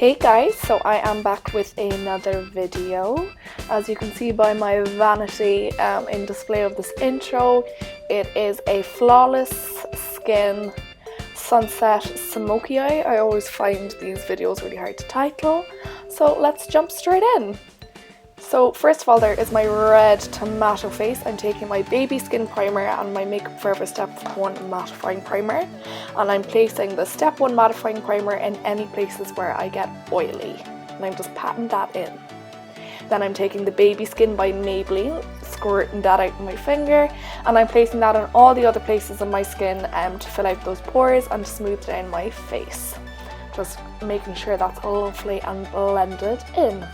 Hey guys, so I am back with another video. As you can see by my vanity in display of this intro, it is a flawless skin sunset smoky eye. I always find these videos really hard to title, so let's jump straight in. So first of all, there is my red tomato face. I'm taking my baby skin primer and my Makeup Forever Step 1 mattifying primer, and I'm placing the Step 1 mattifying primer in any places where I get oily, and I'm just patting that in. Then I'm taking the Baby Skin by Maybelline, squirting that out with my finger, and I'm placing that on all the other places of my skin to fill out those pores and smooth down my face. Just making sure that's lovely and blended in.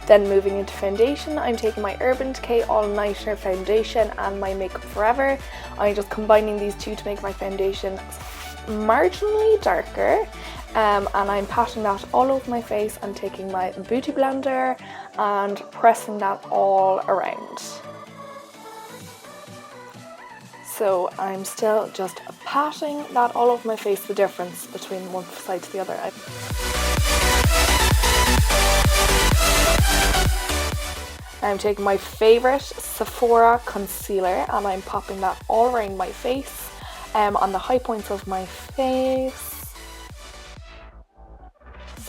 Then moving into foundation, I'm taking my Urban Decay All Nighter foundation and my Makeup Forever. I'm just combining these two to make my foundation marginally darker, and I'm patting that all over my face and taking my Beauty Blender and pressing that all around. So I'm still just patting that all over my face, the difference between one side to the other. I'm taking my favourite Sephora concealer and I'm popping that all around my face, on the high points of my face.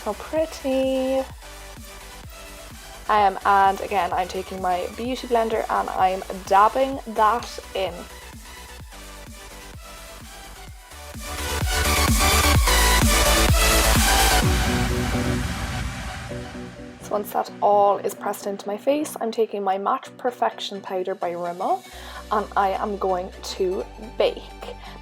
So pretty. And again, I'm taking my Beauty Blender and I'm dabbing that in. Once that all is pressed into my face, I'm taking my Matte Perfection powder by Rimmel and I am going to bake.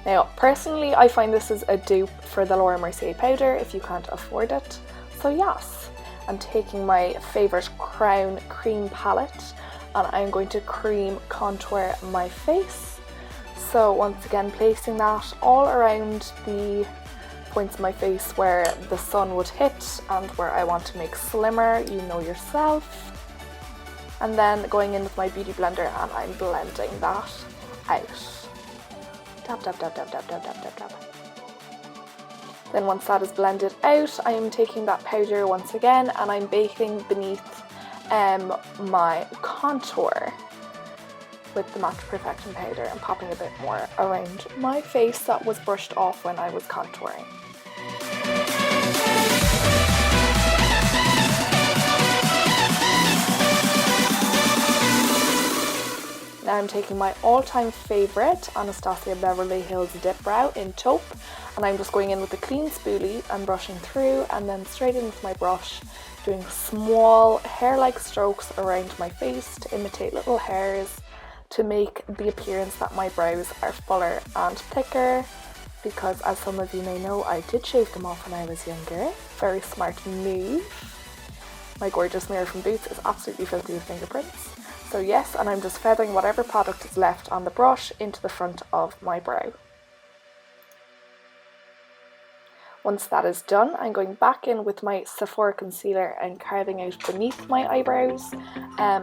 Now personally I find this is a dupe for the Laura Mercier powder if you can't afford it. So yes, I'm taking my favourite Crown cream palette and I'm going to cream contour my face. So once again placing that all around the points of my face where the sun would hit and where I want to make slimmer, you know yourself. And then going in with my Beauty Blender and I'm blending that out. Dab, dab, dab, dab, dab, dab, dab, dab, dab. Then once that is blended out, I am taking that powder once again and I'm baking beneath my contour with the Matte Perfection powder and popping a bit more around my face that was brushed off when I was contouring. Now I'm taking my all-time favourite Anastasia Beverly Hills Dip Brow in taupe and I'm just going in with a clean spoolie and brushing through and then straight in with my brush, doing small hair-like strokes around my face to imitate little hairs to make the appearance that my brows are fuller and thicker, because as some of you may know, I did shave them off when I was younger. Very smart move. My gorgeous mirror from Boots is absolutely filthy with fingerprints. So yes, and I'm just feathering whatever product is left on the brush into the front of my brow. Once that is done, I'm going back in with my Sephora concealer and carving out beneath my eyebrows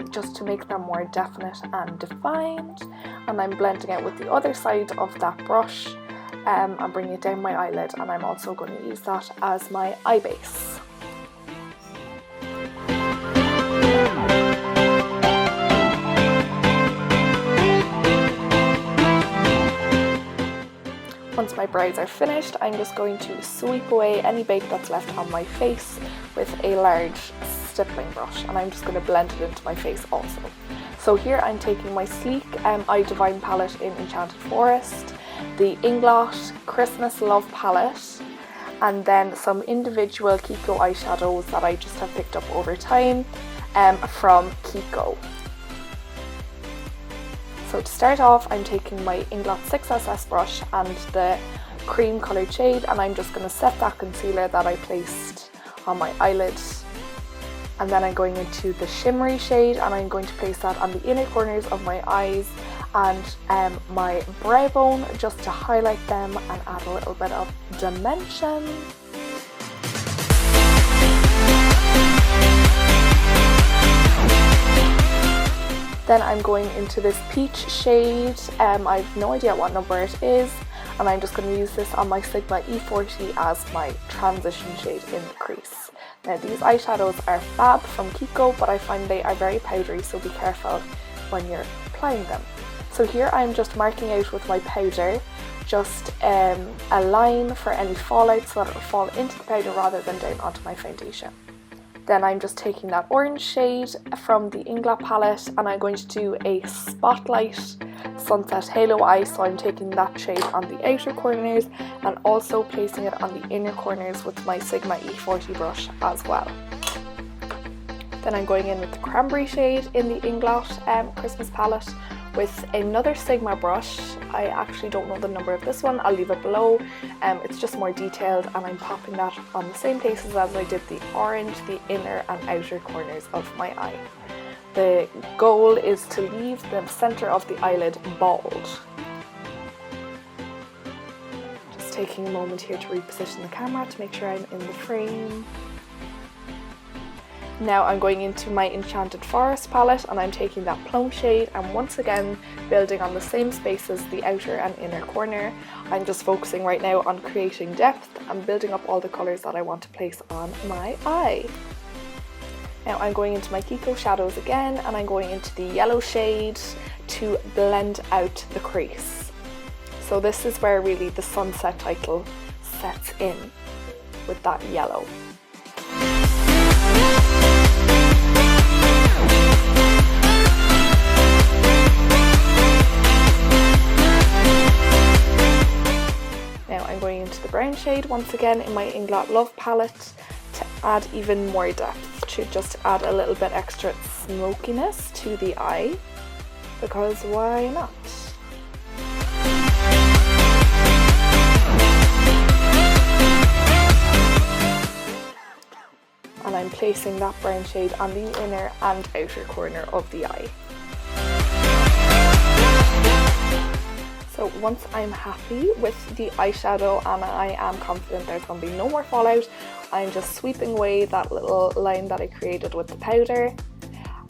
just to make them more definite and defined. And I'm blending out with the other side of that brush and bringing it down my eyelid, and I'm also going to use that as my eye base. Once my brows are finished, I'm just going to sweep away any bake that's left on my face with a large stippling brush, and I'm just going to blend it into my face also. So here I'm taking my sleek Eye Divine palette in Enchanted Forest, the Inglot Christmas Love palette, and then some individual Kiko eyeshadows that I just have picked up over time from Kiko. So to start off, I'm taking my Inglot 6SS brush and the cream coloured shade, and I'm just going to set that concealer that I placed on my eyelid. And then I'm going into the shimmery shade and I'm going to place that on the inner corners of my eyes and my brow bone just to highlight them and add a little bit of dimension. Then I'm going into this peach shade. I've no idea what number it is, and I'm just going to use this on my Sigma E40 as my transition shade in the crease. Now these eyeshadows are fab from Kiko, but I find they are very powdery, so be careful when you're applying them. So here I'm just marking out with my powder just a line for any fallout so that it will fall into the powder rather than down onto my foundation. Then I'm just taking that orange shade from the Inglot palette and I'm going to do a Spotlight Sunset Halo Eye, so I'm taking that shade on the outer corners and also placing it on the inner corners with my Sigma E40 brush as well. Then I'm going in with the cranberry shade in the Inglot Christmas palette with another Sigma brush. I actually don't know the number of this one, I'll leave it below. It's just more detailed and I'm popping that on the same places as I did the orange, the inner and outer corners of my eye. The goal is to leave the centre of the eyelid bald. Just taking a moment here to reposition the camera to make sure I'm in the frame. Now I'm going into my Enchanted Forest palette and I'm taking that plum shade and once again building on the same spaces, the outer and inner corner. I'm just focusing right now on creating depth and building up all the colours that I want to place on my eye. Now I'm going into my Kiko shadows again and I'm going into the yellow shade to blend out the crease. So this is where really the sunset title sets in with that yellow. Now I'm going into the brown shade once again in my Inglot Love palette to add even more depth, to just add a little bit extra smokiness to the eye, because why not? And I'm placing that brown shade on the inner and outer corner of the eye. So once I'm happy with the eyeshadow and I am confident there's going to be no more fallout, I'm just sweeping away that little line that I created with the powder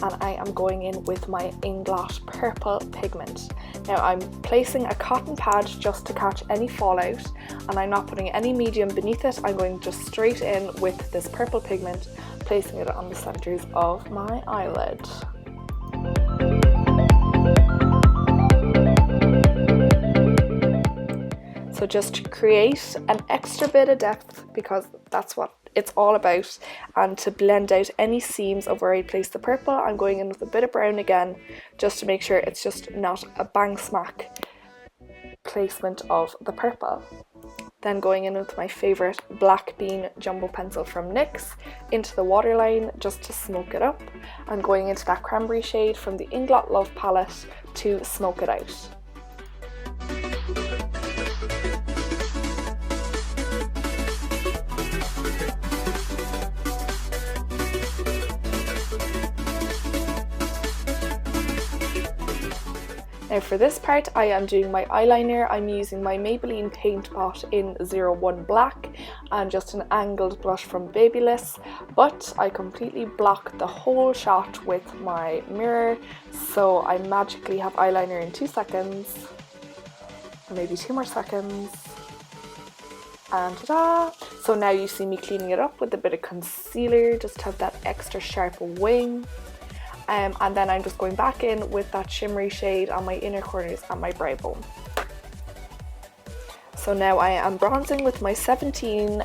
and I am going in with my Inglot purple pigment. Now I'm placing a cotton pad just to catch any fallout and I'm not putting any medium beneath it, I'm going just straight in with this purple pigment, placing it on the centres of my eyelid. So just to create an extra bit of depth, because that's what it's all about, and to blend out any seams of where I place the purple, I'm going in with a bit of brown again, just to make sure it's just not a bang smack placement of the purple. Then going in with my favourite Black Bean Jumbo Pencil from NYX into the waterline just to smoke it up. I'm going into that cranberry shade from the Inglot Love palette to smoke it out. Now for this part I am doing my eyeliner. I'm using my Maybelline Paint Pot in 01 Black and just an angled blush from Babyliss, but I completely blocked the whole shot with my mirror, so I magically have eyeliner in 2 seconds, or maybe 2 more seconds, and ta-da! So now you see me cleaning it up with a bit of concealer, just to have that extra sharp wing. And then I'm just going back in with that shimmery shade on my inner corners and my brow bone. So now I am bronzing with my 17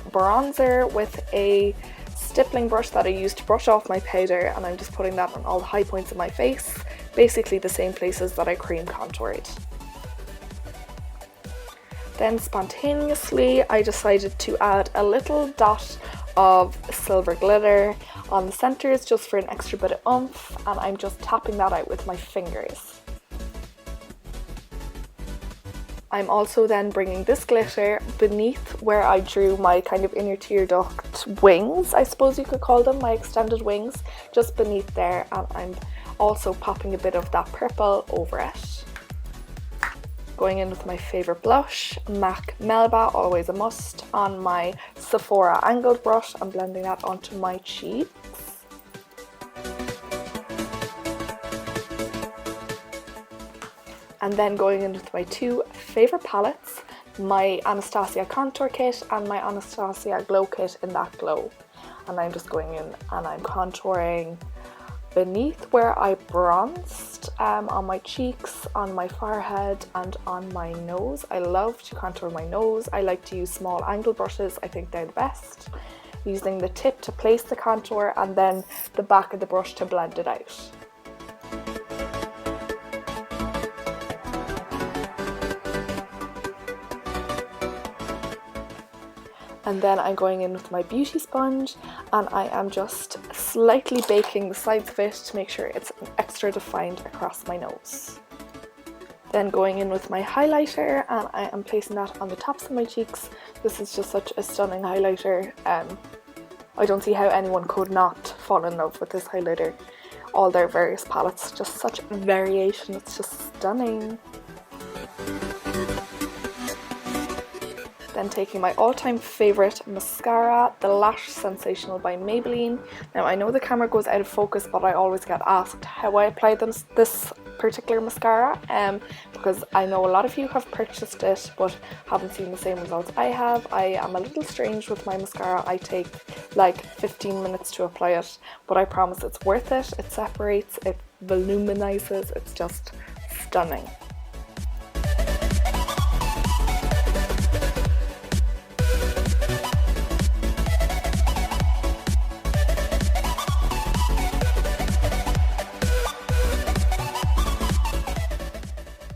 bronzer with a stippling brush that I used to brush off my powder, and I'm just putting that on all the high points of my face, basically the same places that I cream contoured. Then spontaneously I decided to add a little dot of silver glitter on the centres just for an extra bit of oomph, and I'm just tapping that out with my fingers. I'm also then bringing this glitter beneath where I drew my kind of inner tear duct wings, I suppose you could call them, my extended wings, just beneath there, and I'm also popping a bit of that purple over it. Going in with my favourite blush, MAC Melba, always a must, on my Sephora angled brush and blending that onto my cheeks. And then going in with my two favourite palettes, my Anastasia Contour Kit and my Anastasia Glow Kit in that glow. And I'm just going in and I'm contouring beneath where I bronzed, on my cheeks, on my forehead and on my nose. I love to contour my nose. I like to use small angle brushes, I think they're the best. Using the tip to place the contour and then the back of the brush to blend it out. And then I'm going in with my beauty sponge and I am just slightly baking the sides of it to make sure it's extra defined across my nose. Then going in with my highlighter and I am placing that on the tops of my cheeks. This is just such a stunning highlighter. I don't see how anyone could not fall in love with this highlighter. All their various palettes, just such variation, it's just stunning. Then taking my all-time favourite mascara, the Lash Sensational by Maybelline. Now I know the camera goes out of focus, but I always get asked how I apply this particular mascara, because I know a lot of you have purchased it but haven't seen the same results I have. I am a little strange with my mascara. I take like 15 minutes to apply it, but I promise it's worth it. It separates, it volumizes, it's just stunning.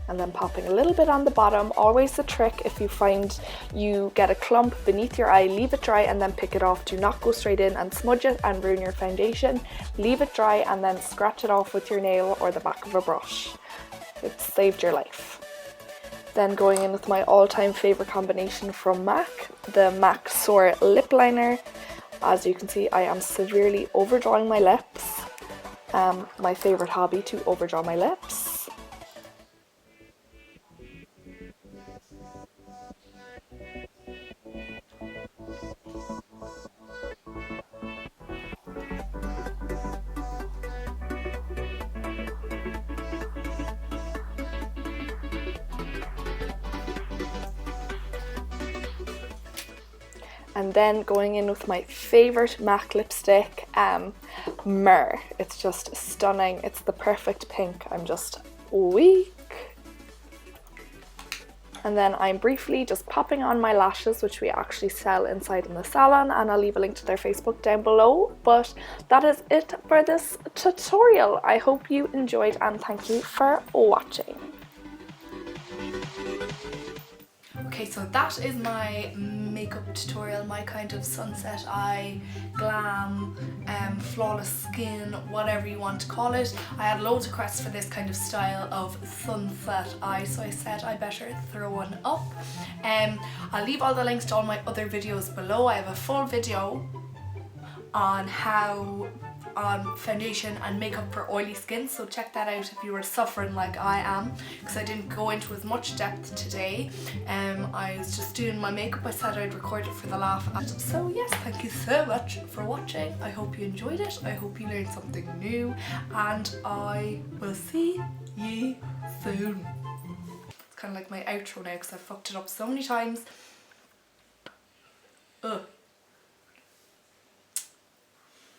And then popping a little bit on the bottom. Always the trick, if you find you get a clump beneath your eye, leave it dry and then pick it off. Do not go straight in and smudge it and ruin your foundation. Leave it dry and then scratch it off with your nail or the back of a brush. It's saved your life. Then going in with my all-time favourite combination from MAC, the MAC Soar Lip Liner. As you can see, I am severely overdrawing my lips. My favourite hobby, to overdraw my lips. And then going in with my favourite MAC lipstick, Myrrh. It's just stunning. It's the perfect pink. I'm just weak. And then I'm briefly just popping on my lashes, which we actually sell inside in the salon, and I'll leave a link to their Facebook down below. But that is it for this tutorial. I hope you enjoyed and thank you for watching. Okay, so that is my makeup tutorial, my kind of sunset eye, glam, flawless skin, whatever you want to call it. I had loads of requests for this kind of style of sunset eye, so I said I better throw one up. I'll leave all the links to all my other videos below. I have a full video on foundation and makeup for oily skin, so check that out if you were suffering like I am, because I didn't go into as much depth today. I was just doing my makeup. I said I'd record it for the laugh. So yes, thank you so much for watching. I hope you enjoyed it. I hope you learned something new, and I will see you soon. It's kind of like my outro now because I fucked it up so many times. Ugh.